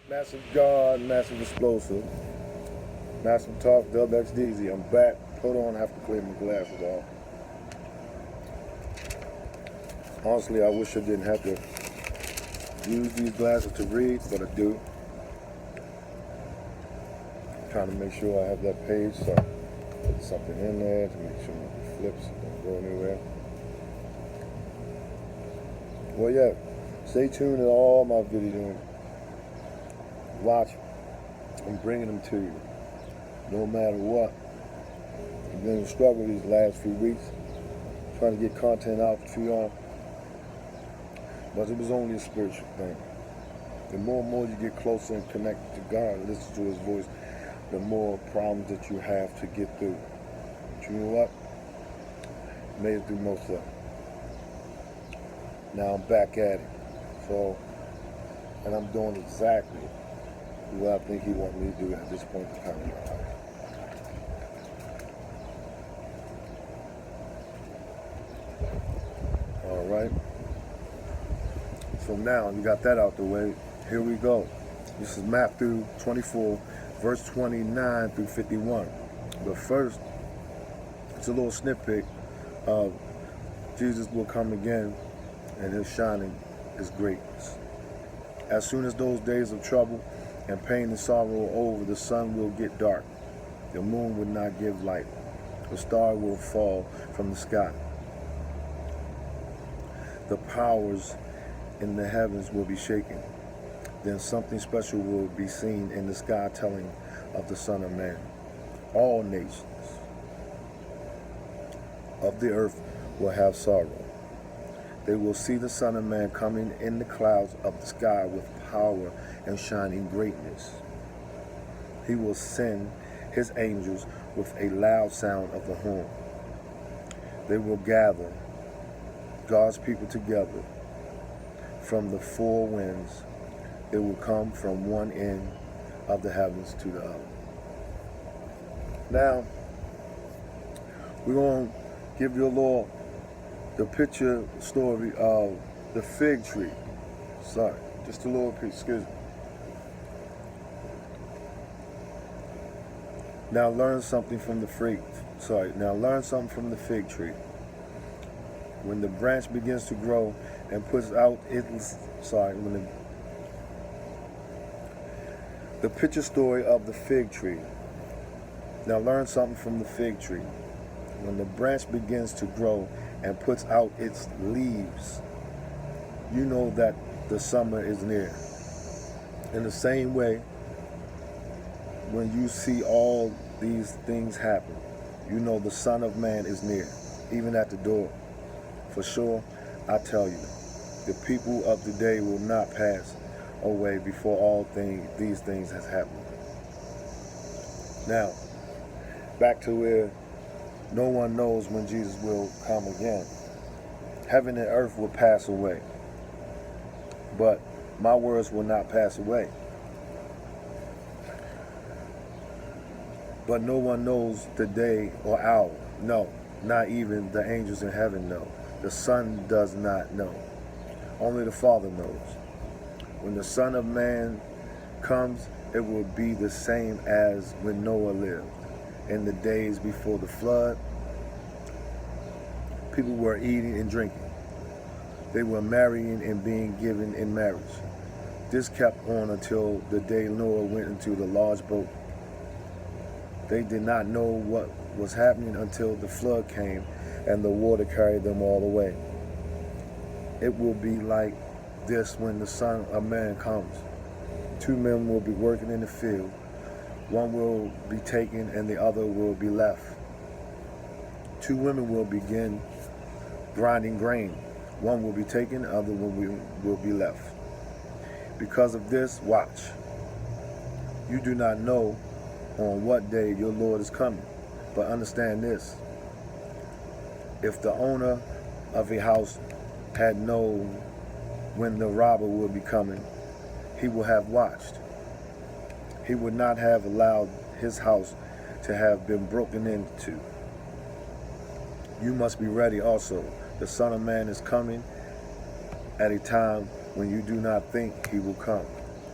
Massive God, massive explosive, massive talk, Dubb Deezy. I'm back. Hold on, I have to clear my glasses off. Honestly, I wish I didn't have to use these glasses to read, but I do. I'm trying to make sure I have that page, so I put something in there to make sure my flips don't go anywhere. Well, yeah, stay tuned to all my videos. Watch. I'm bringing them to you, no matter what. I've been in a struggle these last few weeks, trying to get content out to y'all, but it was only a spiritual thing. The more and more you get closer and connected to God, and listen to His voice, the more problems that you have to get through. But you know what? Made it through most of it. Now I'm back at it. So, and I'm doing exactly what I think He wants me to do at this point in time in my life. All right. So now you got that out the way. Here we go. This is Matthew 24, verse 29 through 51. But first, it's a little snippet of Jesus will come again and His shining His greatness. As soon as those days of trouble and pain and sorrow are over, the sun will get dark. The moon will not give light. The star will fall from the sky. The powers in the heavens will be shaken. Then something special will be seen in the sky telling of the Son of Man. All nations of the earth will have sorrow. They will see the Son of Man coming in the clouds of the sky with power and shining greatness. He will send His angels with a loud sound of the horn. They will gather God's people together from the four winds. It will come from one end of the heavens to the other. Now, we're going to give you the picture story of the fig tree. Sorry, just a little piece, excuse me. Now learn something from the learn something from the fig tree. When the branch begins to grow and puts out the picture story of the fig tree. Now learn something from the fig tree. When the branch begins to grow and puts out its leaves, you know that the summer is near. In the same way, when you see all these things happen, you know the Son of Man is near, even at the door. For sure, I tell you, the people of the day will not pass away before these things has happened. Now, back to where no one knows when Jesus will come again. Heaven and earth will pass away, but my words will not pass away. But no one knows the day or hour. No, not even the angels in heaven know. The Son does not know. Only the Father knows. When the Son of Man comes, it will be the same as when Noah lived. In the days before the flood, people were eating and drinking. They were marrying and being given in marriage. This kept on until the day Noah went into the large boat. They did not know what was happening until the flood came and the water carried them all away. It will be like this when the Son of Man comes. Two men will be working in the field. One will be taken and the other will be left. Two women will begin grinding grain. One will be taken, the other one will be left. Because of this, watch. You do not know on what day your Lord is coming, but understand this. If the owner of a house had known when the robber would be coming, he would have watched. He would not have allowed his house to have been broken into. You must be ready also. The Son of Man is coming at a time when you do not think He will come.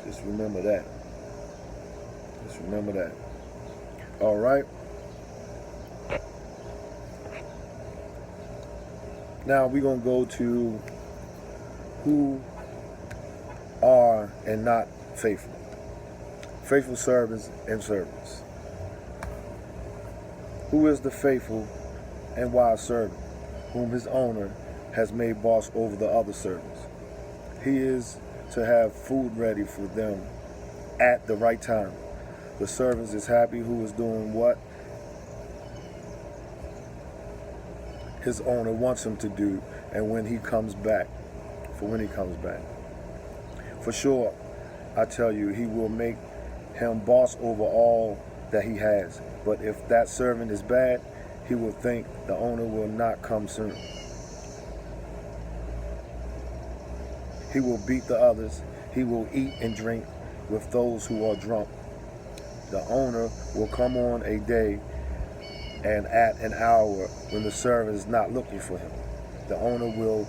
Just remember that. Just remember that. All right. Now we're going to go to who are and not faithful. Faithful servants and servants. Who is the faithful and wise servant, whom his owner has made boss over the other servants? He is to have food ready for them at the right time. The servant is happy who is doing what his owner wants him to do, and when he comes back. For sure, I tell you, he will make him boss over all that he has. But if that servant is bad, he will think the owner will not come soon. He will beat the others. He will eat and drink with those who are drunk. The owner will come on a day and at an hour when the servant is not looking for him. The owner will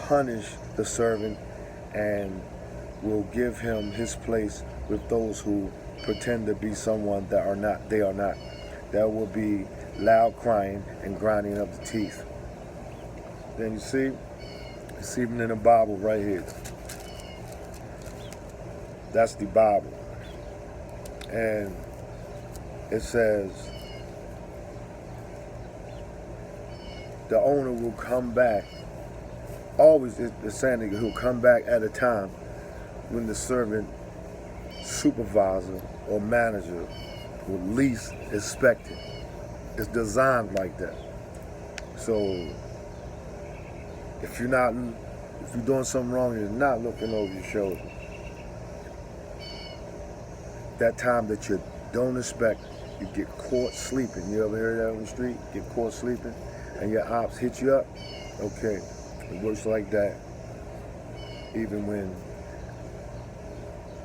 punish the servant and will give him his place with those who pretend to be someone that are not. They are not. There will be loud crying and grinding of the teeth. Then you see, it's even in the Bible right here. That's the Bible. And it says, the owner will come back. Always, it's saying that he'll come back at a time when the servant, supervisor, or manager will least expect it. It's designed like that. So if you're doing something wrong, you're not looking over your shoulder. That time that you don't expect, you get caught sleeping. You ever heard that on the street? Get caught sleeping, and your ops hit you up. Okay, it works like that. Even when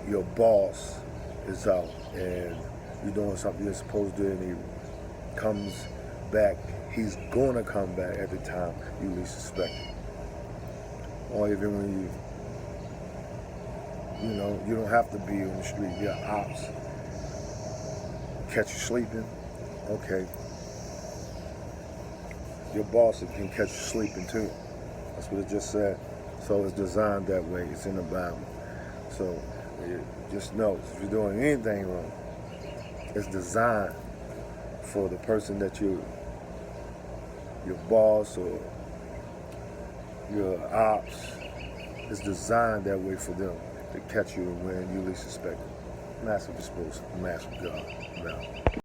your boss is out and you're doing something you're supposed to do, and he comes back, he's gonna come back at the time you least suspect it. Or even when you don't have to be on the street. Your ops catch you sleeping. Okay. Your boss can catch you sleeping too. That's what it just said. So it's designed that way. It's in the Bible. So just know, if you're doing anything wrong, it's designed for the person that your boss or your ops is designed that way for them to catch you when you least suspect it. Massive disposal, massive God. Now.